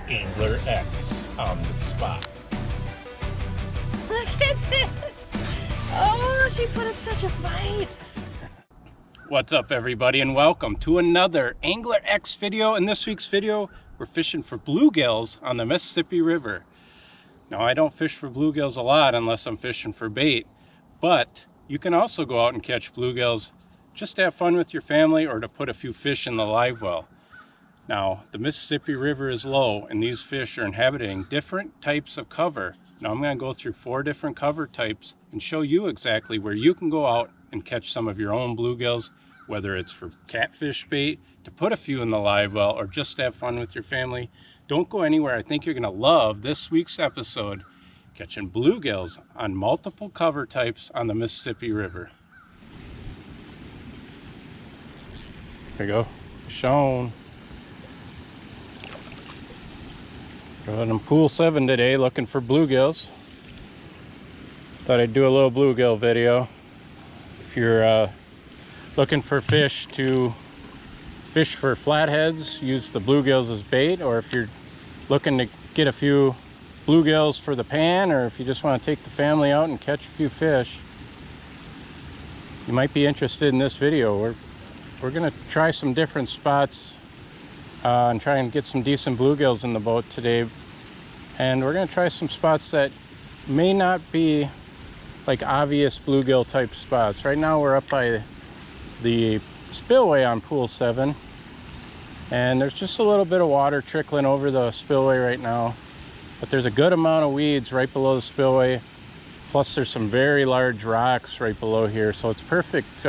Angler X on the spot. Look at this! Oh, she put up such a fight! What's up, everybody, and welcome to another Angler X video. In this week's video, we're fishing for bluegills on the Mississippi River. Now, I don't fish for bluegills a lot unless I'm fishing for bait, but you can also go out and catch bluegills just to have fun with your family or to put a few fish in the live well. Now, the Mississippi River is low and these fish are inhabiting different types of cover. Now, I'm going to go through 4 different cover types and show you exactly where you can go out and catch some of your own bluegills, whether it's for catfish bait, to put a few in the live well, or just to have fun with your family. Don't go anywhere. I think you're going to love this week's episode, catching bluegills on multiple cover types on the Mississippi River. There you go. Fish on. Going in pool 7 today looking for bluegills. Thought I'd do a little bluegill video. If you're looking for fish to fish for flatheads, use the bluegills as bait, or if you're looking to get a few bluegills for the pan, or if you just want to take the family out and catch a few fish, you might be interested in this video. We're gonna try some different spots and try and get some decent bluegills in the boat today, and we're gonna try some spots that may not be like obvious bluegill type spots. Right now we're up by the spillway on pool 7, and there's just a little bit of water trickling over the spillway right now, but there's a good amount of weeds right below the spillway, plus there's some very large rocks right below here, so it's perfect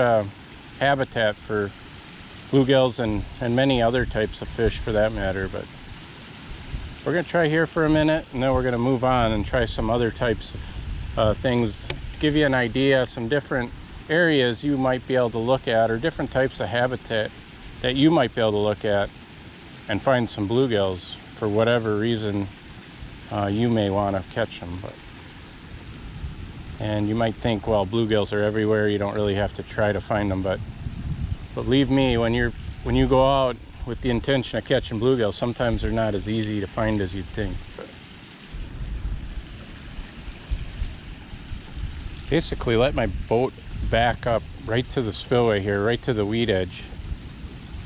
habitat for bluegills and many other types of fish for that matter. But we're going to try here for a minute, and then we're going to move on and try some other types of things to give you an idea, some different areas you might be able to look at, or different types of habitat that you might be able to look at and find some bluegills for whatever reason you may want to catch them. And you might think, well, bluegills are everywhere, you don't really have to try to find them, but believe me, when you go out with the intention of catching bluegills, sometimes they're not as easy to find as you'd think. But basically, let my boat back up right to the spillway here, right to the weed edge,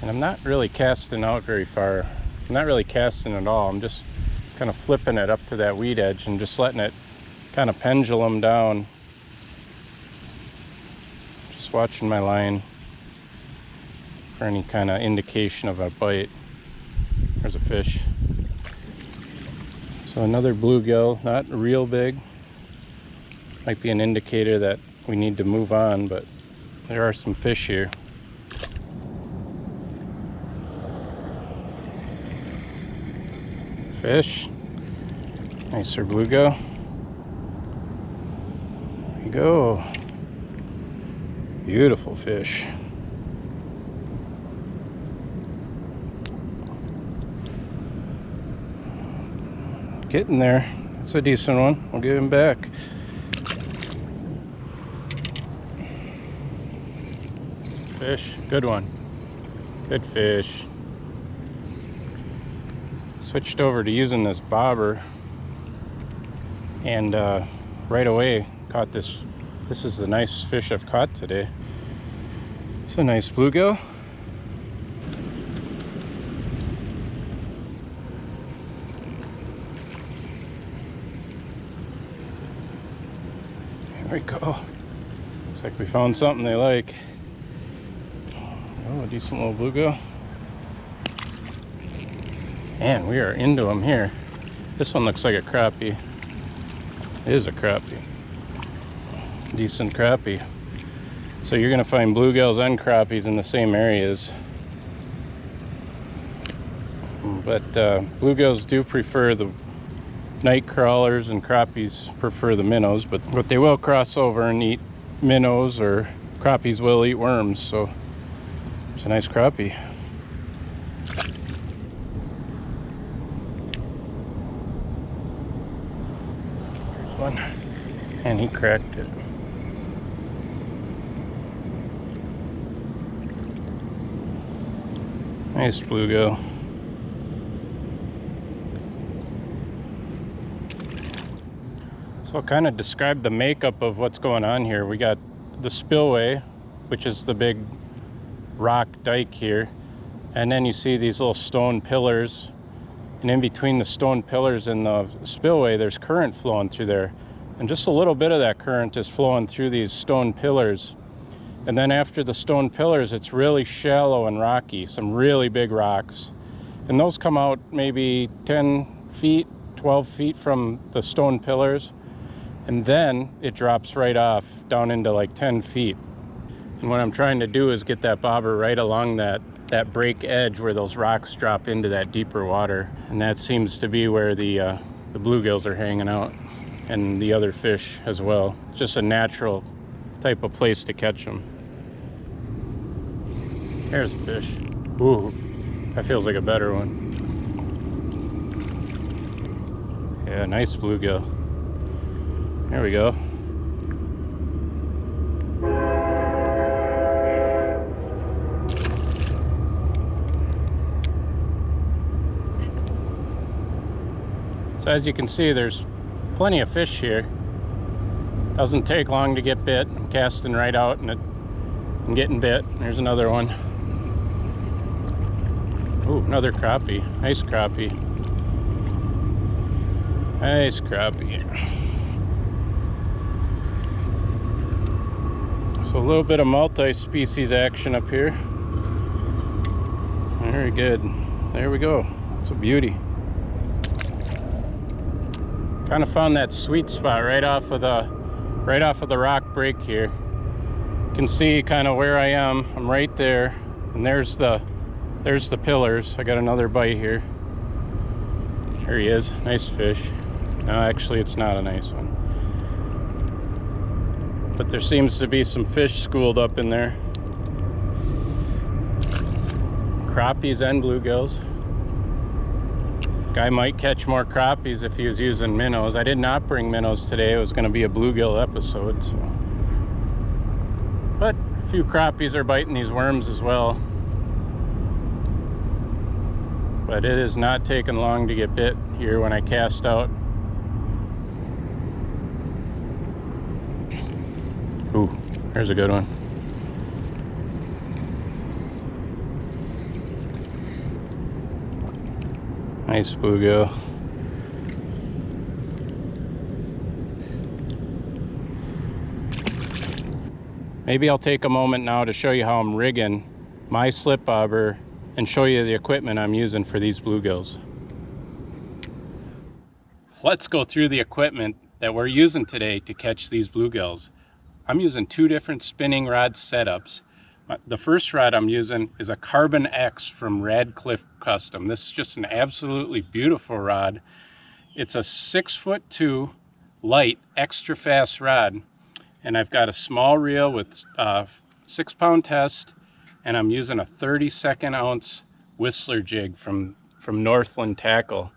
and I'm not really casting out very far. I'm not really casting at all. I'm just kind of flipping it up to that weed edge and just letting it kind of pendulum down. Just watching my line for any kind of indication of a bite. There's a fish. So another bluegill, not real big. Might be an indicator that we need to move on, but there are some fish here. Fish. Nicer bluegill. There you go. Beautiful fish. Getting there. It's a decent one. We'll give him back. Fish. Good one. Good fish. Switched over to using this bobber, and right away caught this. This is the nicest fish I've caught today. It's a nice bluegill. There we go. Looks like we found something they like. Oh, a decent little bluegill. Man, we are into them here. This one looks like a crappie. It is a crappie. Decent crappie. So you're gonna find bluegills and crappies in the same areas. But bluegills do prefer the night crawlers, and crappies prefer the minnows, but they will cross over and eat minnows, or crappies will eat worms. So it's a nice crappie. Here's one, and he cracked it. Nice bluegill. So I'll kind of describe the makeup of what's going on here. We got the spillway, which is the big rock dike here, and then you see these little stone pillars, and in between the stone pillars and the spillway there's current flowing through there, and just a little bit of that current is flowing through these stone pillars. And then after the stone pillars, it's really shallow and rocky, some really big rocks, and those come out maybe 10 feet 12 feet from the stone pillars, and then it drops right off down into like 10 feet. And what I'm trying to do is get that bobber right along that break edge where those rocks drop into that deeper water. And that seems to be where the bluegills are hanging out, and the other fish as well. It's just a natural type of place to catch them. There's a fish. Ooh, that feels like a better one. Yeah, nice bluegill. There we go. So as you can see, there's plenty of fish here. Doesn't take long to get bit. I'm casting right out and I'm getting bit. There's another one. Ooh, another crappie. Nice crappie. Nice crappie. So a little bit of multi-species action up here. Very good. There we go. It's a beauty. Kind of found that sweet spot right off of the rock break here. You can see kind of where I am. I'm right there, and there's the pillars. I got another bite here. There he is. Nice fish. No, actually it's not a nice one, but there seems to be some fish schooled up in there. Crappies and bluegills. Guy might catch more crappies if he was using minnows. I did not bring minnows today. It was going to be a bluegill episode. So. But a few crappies are biting these worms as well. But it is not taking long to get bit here when I cast out. Ooh, there's a good one. Nice bluegill. Maybe I'll take a moment now to show you how I'm rigging my slip bobber and show you the equipment I'm using for these bluegills. Let's go through the equipment that we're using today to catch these bluegills. I'm using two different spinning rod setups. The first rod I'm using is a Carbon X from Radcliffe Custom. This is just an absolutely beautiful rod. It's a 6'2" light, extra fast rod. And I've got a small reel with 6-pound test, and I'm using a 32nd ounce Whistler jig from Northland Tackle.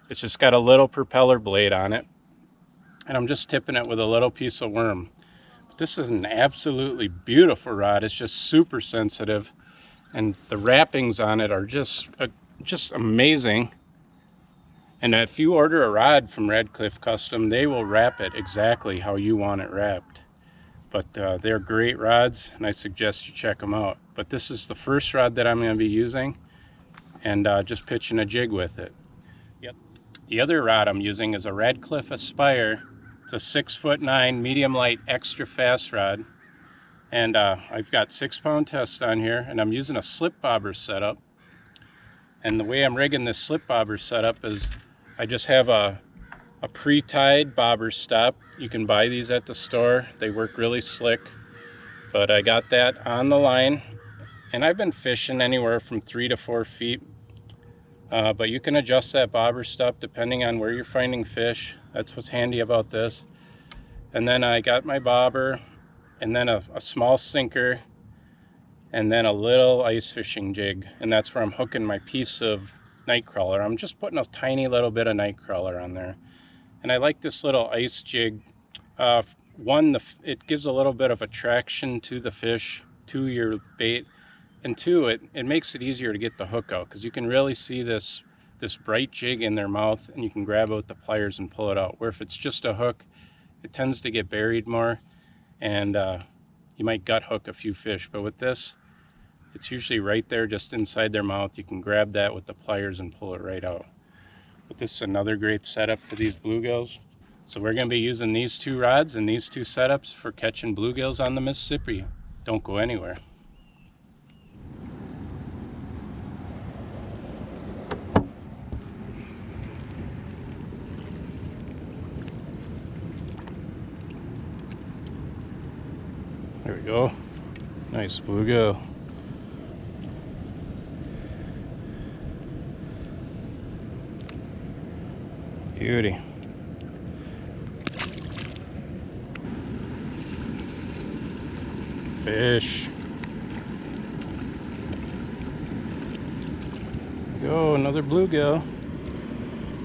It's just got a little propeller blade on it, and I'm just tipping it with a little piece of worm. This is an absolutely beautiful rod. It's just super sensitive, and the wrappings on it are just amazing. And if you order a rod from Radcliffe Custom, they will wrap it exactly how you want it wrapped. But they're great rods, and I suggest you check them out. But this is the first rod that I'm going to be using, and just pitching a jig with it. Yep. The other rod I'm using is a Radcliffe Aspire. It's a 6'9" medium light extra fast rod, and I've got 6-pound test on here, and I'm using a slip bobber setup. And the way I'm rigging this slip bobber setup is I just have a pre-tied bobber stop. You can buy these at the store. They work really slick, but I got that on the line, and I've been fishing anywhere from 3 to 4 feet. But you can adjust that bobber stop depending on where you're finding fish. That's what's handy about this. And then I got my bobber, and then a small sinker, and then a little ice fishing jig. And that's where I'm hooking my piece of night crawler. I'm just putting a tiny little bit of night crawler on there. And I like this little ice jig. One, it gives a little bit of attraction to the fish, to your bait. And two, it makes it easier to get the hook out, because you can really see this bright jig in their mouth, and you can grab it with the pliers and pull it out. Where if it's just a hook, it tends to get buried more, and you might gut hook a few fish. But with this, it's usually right there just inside their mouth. You can grab that with the pliers and pull it right out. But this is another great setup for these bluegills. So we're going to be using these 2 rods and these 2 setups for catching bluegills on the Mississippi. Don't go anywhere. There we go. Nice bluegill. Beauty. Fish. There we go, another bluegill.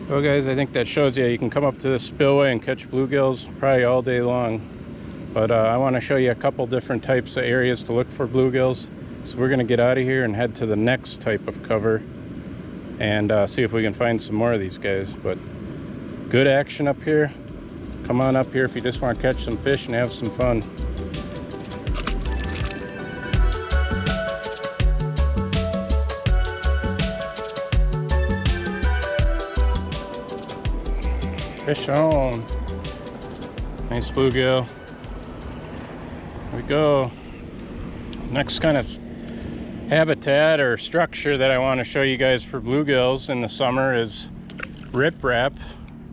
Well guys, I think that shows you can come up to the spillway and catch bluegills probably all day long. But I want to show you a couple different types of areas to look for bluegills. So we're going to get out of here and head to the next type of cover and see if we can find some more of these guys. But good action up here. Come on up here if you just want to catch some fish and have some fun. Fish on. Nice bluegill. There we go. Next kind of habitat or structure that I want to show you guys for bluegills in the summer is riprap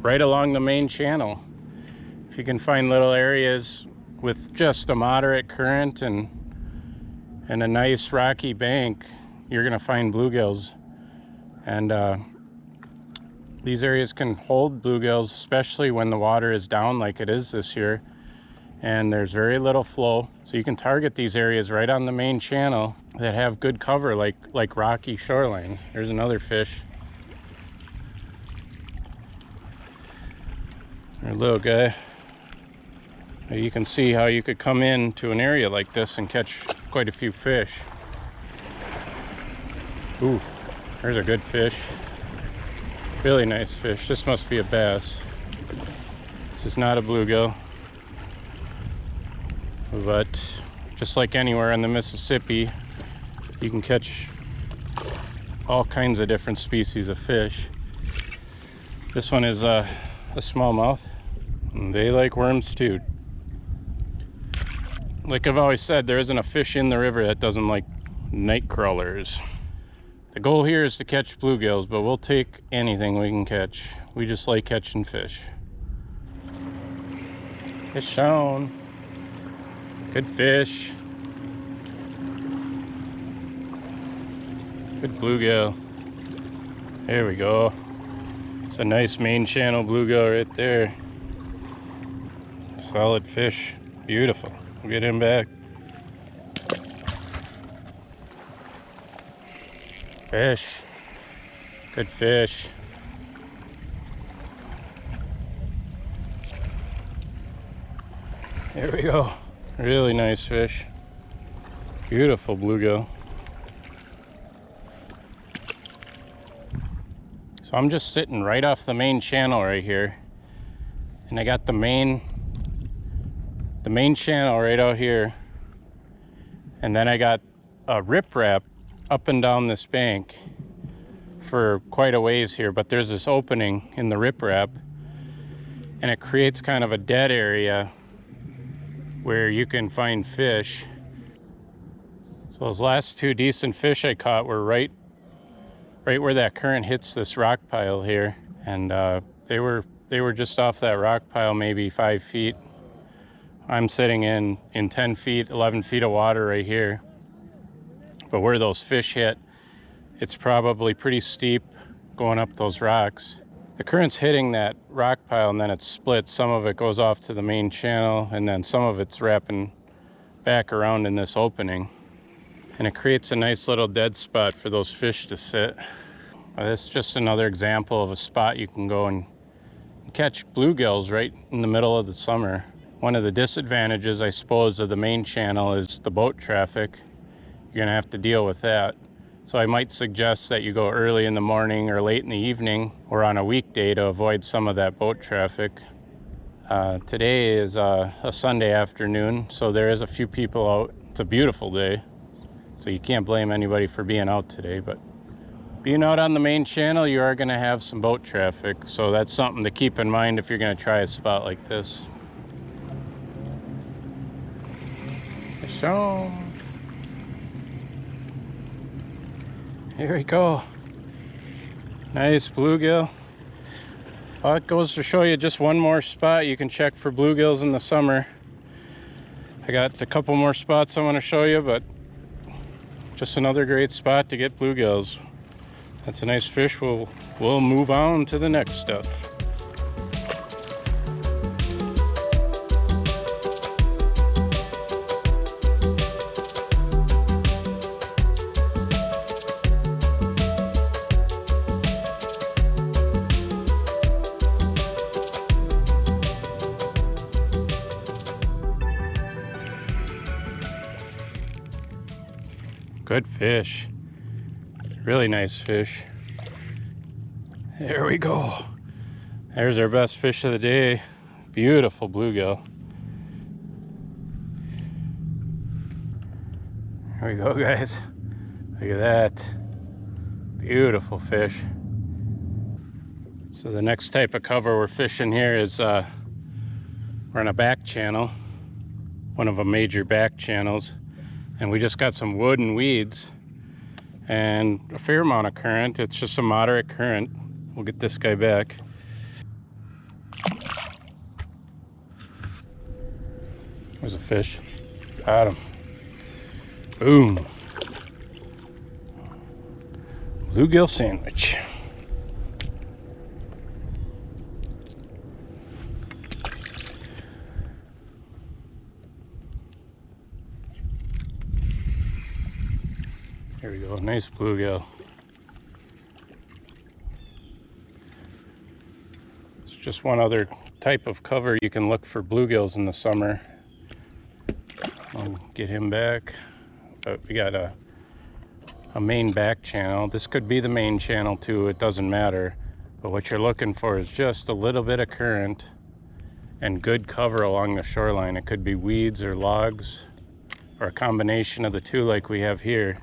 right along the main channel. If you can find little areas with just a moderate current and a nice rocky bank, you're going to find bluegills. And these areas can hold bluegills, especially when the water is down like it is this year and there's very little flow. So you can target these areas right on the main channel that have good cover, like rocky shoreline. There's another fish. There's a little guy. You can see how you could come in to an area like this and catch quite a few fish. Ooh, there's a good fish. Really nice fish. This must be a bass. This is not a bluegill. But just like anywhere in the Mississippi, you can catch all kinds of different species of fish. This one is a smallmouth, and they like worms too. Like I've always said, there isn't a fish in the river that doesn't like night crawlers. The goal here is to catch bluegills, but we'll take anything we can catch. We just like catching fish. Fish on. Good fish. Good bluegill. There we go. It's a nice main channel bluegill right there. Solid fish. Beautiful. We'll get him back. Fish. Good fish. There we go. Really nice fish. Beautiful bluegill. So I'm just sitting right off the main channel right here. And I got the main channel right out here. And then I got a riprap up and down this bank for quite a ways here, but there's this opening in the riprap and it creates kind of a dead area where you can find fish. So those last 2 decent fish I caught were right where that current hits this rock pile here, and they were just off that rock pile, maybe 5 feet. I'm sitting in 10 feet, 11 feet of water right here. But where those fish hit, it's probably pretty steep going up those rocks. The current's hitting that rock pile and then it splits. Some of it goes off to the main channel and then some of it's wrapping back around in this opening. And it creates a nice little dead spot for those fish to sit. This is just another example of a spot you can go and catch bluegills right in the middle of the summer. One of the disadvantages, I suppose, of the main channel is the boat traffic. You're gonna have to deal with that. So I might suggest that you go early in the morning or late in the evening or on a weekday to avoid some of that boat traffic. Today is a Sunday afternoon, so there is a few people out. It's a beautiful day, so you can't blame anybody for being out today, but being out on the main channel, you are going to have some boat traffic, so that's something to keep in mind if you're going to try a spot like this. So, here we go. Nice bluegill. Well, it goes to show you just one more spot you can check for bluegills in the summer. I got a couple more spots I want to show you, but just another great spot to get bluegills. That's a nice fish. We'll move on to the next stuff. Good fish. Really nice fish. There we go. There's our best fish of the day. Beautiful bluegill. There we go, guys. Look at that. Beautiful fish. So the next type of cover we're fishing here is we're on a back channel, one of the major back channels, and we just got some wood and weeds and a fair amount of current. It's just a moderate current. We'll get this guy back. There's a fish. Got him. Boom. Bluegill sandwich. There we go. Nice bluegill. Just one other type of cover you can look for bluegills in the summer. I'll get him back. But we got a main back channel. This could be the main channel too, it doesn't matter. But what you're looking for is just a little bit of current and good cover along the shoreline. It could be weeds or logs or a combination of the two like we have here.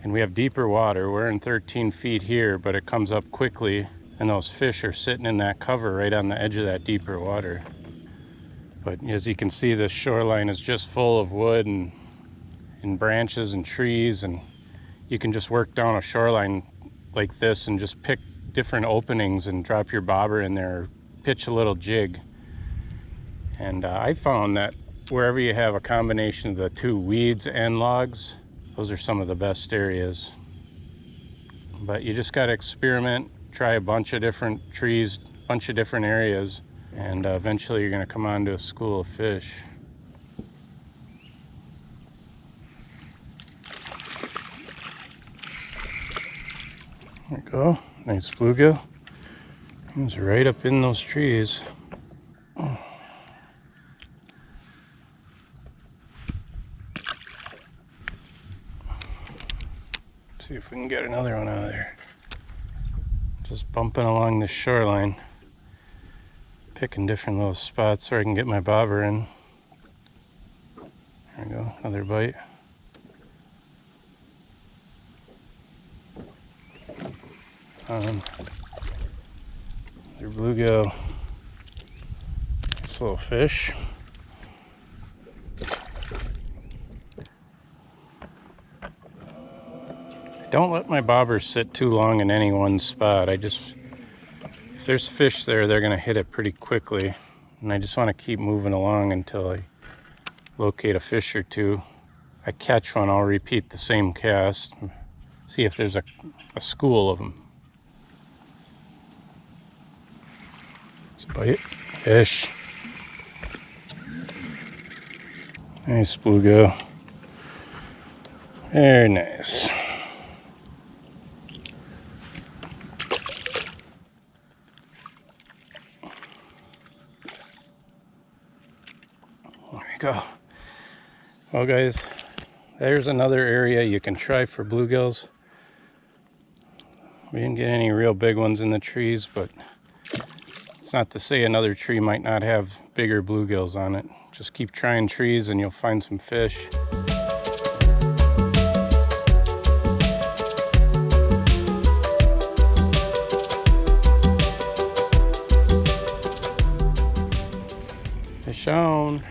And we have deeper water. We're in 13 feet here, but it comes up quickly. And those fish are sitting in that cover right on the edge of that deeper water. But as you can see, the shoreline is just full of wood and branches and trees, and you can just work down a shoreline like this and just pick different openings and drop your bobber in there, or pitch a little jig. And I found that wherever you have a combination of the two, weeds and logs, those are some of the best areas. But you just got to experiment. Try a bunch of different trees, a bunch of different areas, and eventually you're going to come onto a school of fish. There we go. Nice bluegill. He's right up in those trees. Oh. See if we can get another one out of there. Just bumping along the shoreline, picking different little spots where I can get my bobber in. There we go, another bite. Another bluegill. Nice little fish. Don't let my bobbers sit too long in any one spot. If there's fish there, they're gonna hit it pretty quickly. And I just wanna keep moving along until I locate a fish or two. I catch one, I'll repeat the same cast. See if there's a school of them. It's a bite. Fish. Nice bluegill. Very nice. Go. Well, guys, there's another area you can try for bluegills. We didn't get any real big ones in the trees, but It's not to say another tree might not have bigger bluegills on it. Just keep trying trees and you'll find some fish. Fish on.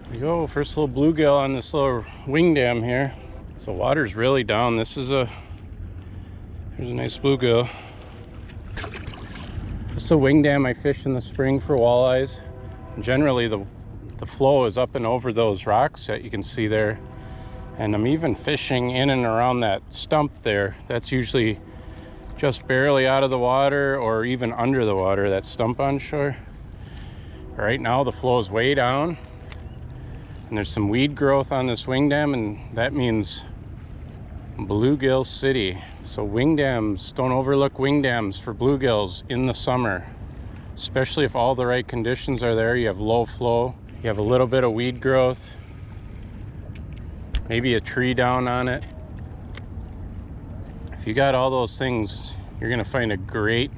There we go, first little bluegill on this little Wingdam here. So water's really down. This is here's a nice bluegill. This is a Wingdam I fish in the spring for walleyes. And generally the flow is up and over those rocks that you can see there. And I'm even fishing in and around that stump there. That's usually just barely out of the water or even under the water, that stump on shore. Right now the flow is way down. And there's some weed growth on this Wingdam, and that means Bluegill City. So Wingdams, don't overlook Wingdams for bluegills in the summer, especially if all the right conditions are there. You have low flow, you have a little bit of weed growth, maybe a tree down on it. If you got all those things, you're gonna find a great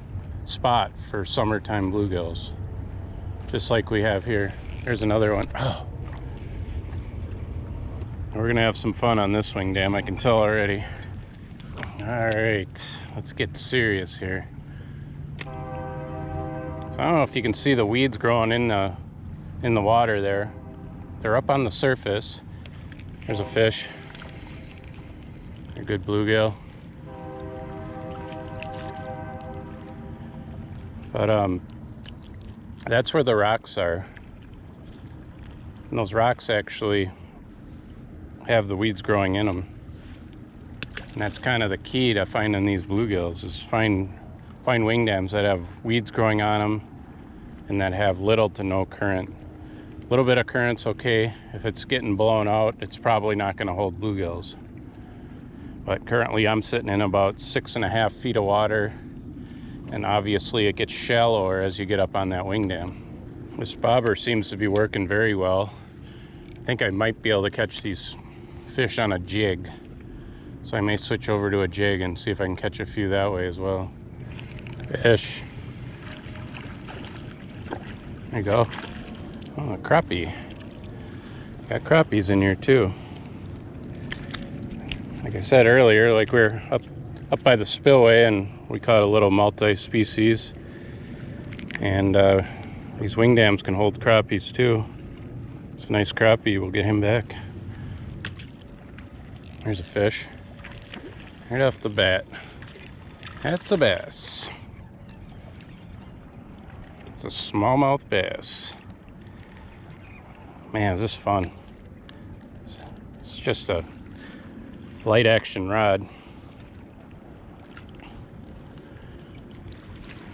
spot for summertime bluegills, just like we have here. There's another one. Oh. We're gonna have some fun on this Wingdam, I can tell already. All right, let's get serious here. So I don't know if you can see the weeds growing in the water there. They're up on the surface. There's a fish. A good bluegill. But that's where the rocks are. And those rocks actually have the weeds growing in them. And that's kind of the key to finding these bluegills, is find Wingdams that have weeds growing on them and that have little to no current. A little bit of current's okay. If it's getting blown out, it's probably not going to hold bluegills. But currently I'm sitting in about 6.5 feet of water, and obviously it gets shallower as you get up on that Wingdam. This bobber seems to be working very well. I think I might be able to catch these fish on a jig, so I may switch over to a jig and see if I can catch a few that way as well. Fish. There you go. Oh, a crappie. Got crappies in here too. Like I said earlier, like we're up by the spillway, and we caught a little multi-species, and these Wingdams can hold crappies too. It's a nice crappie. We'll get him back. There's a fish. Right off the bat. That's a bass. It's a smallmouth bass. Man, is this fun. It's just a light action rod.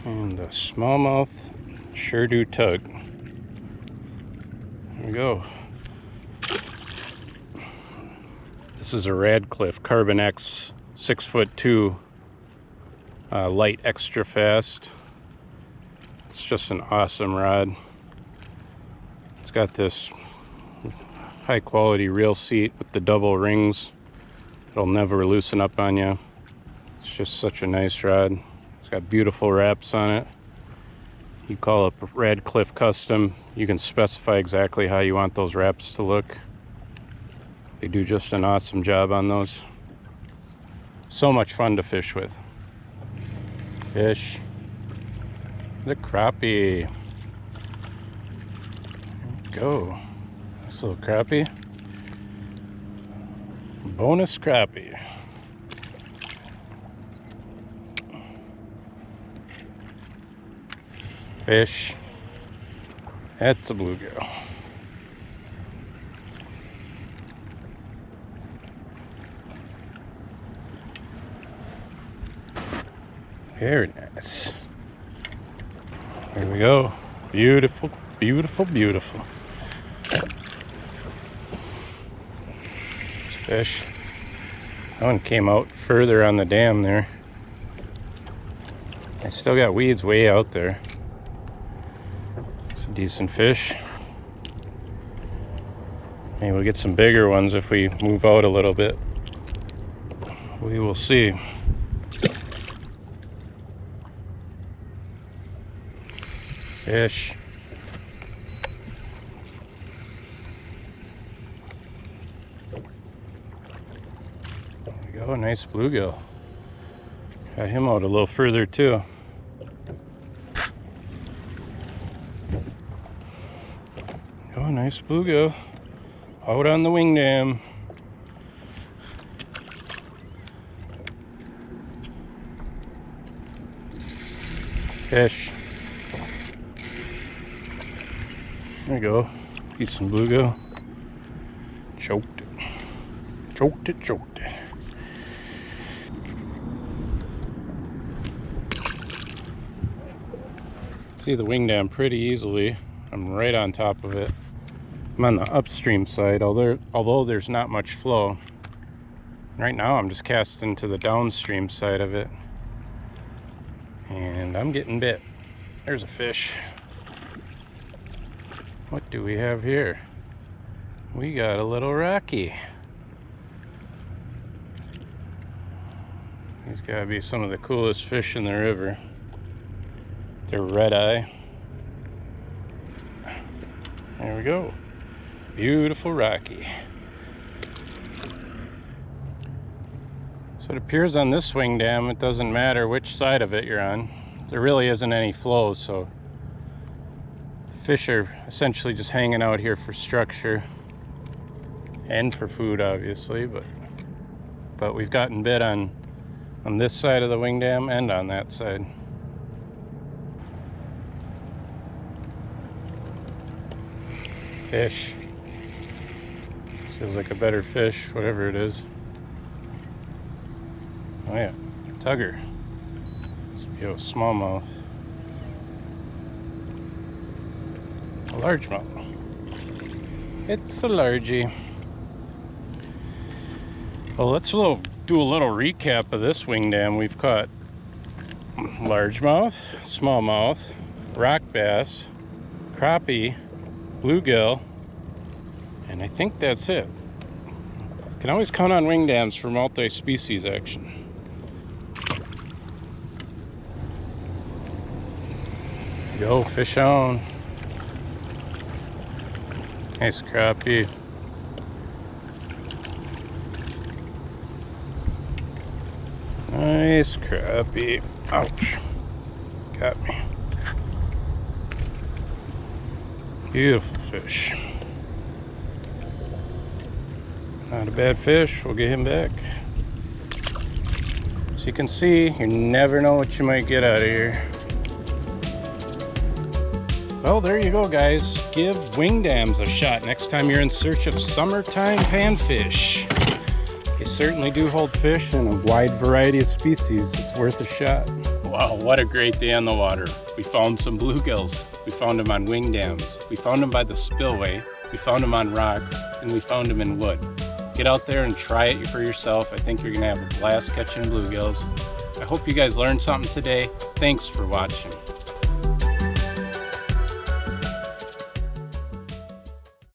And the smallmouth sure do tug. There we go. This is a Radcliffe Carbon X 6'2", light extra fast. It's just an awesome rod. It's got this high quality reel seat with the double rings. It'll never loosen up on you. It's just such a nice rod. It's got beautiful wraps on it. You call it Radcliffe custom. You can specify exactly how you want those wraps to look. They do just an awesome job on those. So much fun to fish with. Fish. The crappie. Go. Nice little crappie. Bonus crappie. Fish. That's a bluegill. Very nice. There we go. Beautiful, beautiful, beautiful. Fish. That one came out further on the dam there. I still got weeds way out there. It's a decent fish. Maybe we'll get some bigger ones if we move out a little bit. We will see. Fish. There we go, nice bluegill. Got him out a little further too. Oh, nice bluegill. Out on the Wingdam. Fish. There you go. Decent bluegill. Choked it. Choked it, choked it. See the Wingdam pretty easily. I'm right on top of it. I'm on the upstream side, although there's not much flow. Right now I'm just casting to the downstream side of it. And I'm getting bit. There's a fish. What do we have here? We got a little Rocky. These gotta be some of the coolest fish in the river. They're red eye. There we go. Beautiful Rocky. So it appears on this Wingdam, it doesn't matter which side of it you're on. There really isn't any flow, so the fish are essentially just hanging out here for structure and for food, obviously, but we've gotten bit on this side of the Wingdam and on that side. Fish. This feels like a better fish, whatever it is. Oh yeah, tugger. This would be a smallmouth. A largemouth. It's a largie. Well, let's do a little recap of this Wingdam. We've caught largemouth, smallmouth, rock bass, crappie, bluegill, and I think that's it. You can always count on Wingdams for multi-species action. Go fish on. Nice crappie. Nice crappie. Ouch. Got me. Beautiful fish. Not a bad fish. We'll get him back. So you can see, you never know what you might get out of here. Well, there you go, guys. Give Wingdams a shot next time you're in search of summertime panfish. They certainly do hold fish in a wide variety of species. It's worth a shot. Wow, what a great day on the water. We found some bluegills. We found them on Wingdams. We found them by the Spillway. We found them on rocks, and we found them in wood. Get out there and try it for yourself. I think you're gonna have a blast catching bluegills. I hope you guys learned something today. Thanks for watching.